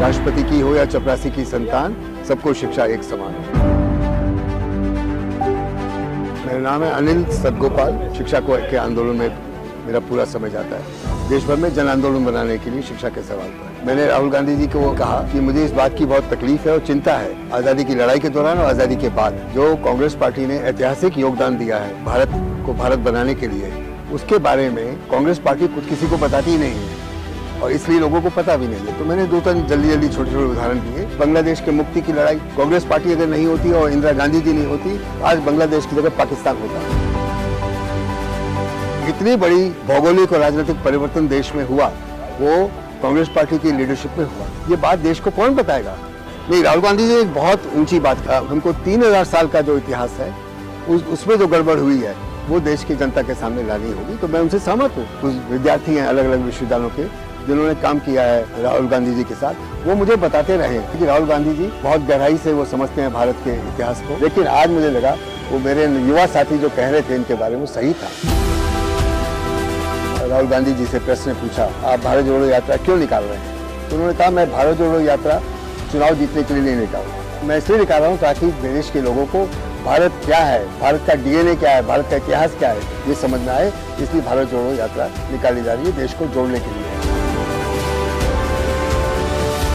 राष्ट्रपति की हो या चपरासी की संतान, सबको शिक्षा एक समान है। मेरा नाम है अनिल सतगोपाल। शिक्षा को के आंदोलन में मेरा पूरा समय जाता है। देश भर में जन आंदोलन बनाने के लिए शिक्षा के सवाल पर मैंने राहुल गांधी जी को कहा कि मुझे इस बात की बहुत तकलीफ है और चिंता है, आज़ादी की लड़ाई के दौरान और आज़ादी के बाद जो कांग्रेस पार्टी ने ऐतिहासिक योगदान दिया है भारत को भारत बनाने के लिए, उसके बारे में कांग्रेस पार्टी कुछ किसी को बताती ही नहीं है और इसलिए लोगों को पता भी नहीं है। तो मैंने 2-3 जल्दी छोटे छोटे उदाहरण दिए। बांग्लादेश के मुक्ति की लड़ाई, कांग्रेस पार्टी अगर नहीं होती और इंदिरा गांधी जी नहीं होती, आज बांग्लादेश की जगह पाकिस्तान होता। इतनी बड़ी भौगोलिक और राजनीतिक परिवर्तन देश में हुआ, वो कांग्रेस पार्टी की लीडरशिप में हुआ। ये बात देश को कौन बताएगा? नहीं, राहुल गांधी जी एक बहुत ऊंची बात कहा। हमको 3000 साल का जो इतिहास है उसमें जो गड़बड़ हुई है वो देश की जनता के सामने लानी होगी। तो मैं उनसे सहमत हूँ। कुछ विद्यार्थी हैं अलग अलग विश्वविद्यालयों के जिन्होंने काम किया है राहुल गांधी जी के साथ, वो मुझे बताते रहे कि राहुल गांधी जी बहुत गहराई से वो समझते हैं भारत के इतिहास को। लेकिन आज मुझे लगा वो मेरे युवा साथी जो कह रहे थे इनके बारे में सही था। राहुल गांधी जी से प्रेस ने पूछा, आप भारत जोड़ो यात्रा क्यों निकाल रहे हैं? तो उन्होंने कहा, मैं भारत जोड़ो यात्रा चुनाव जीतने के लिए नहीं निकाल रहा, मैं इसलिए निकाल रहा हूँ ताकि देश के लोगों को भारत क्या है, भारत का डीएनए क्या है, भारत का इतिहास क्या है, ये समझ में आए। इसलिए भारत जोड़ो यात्रा निकाली जा रही है देश को जोड़ने के लिए।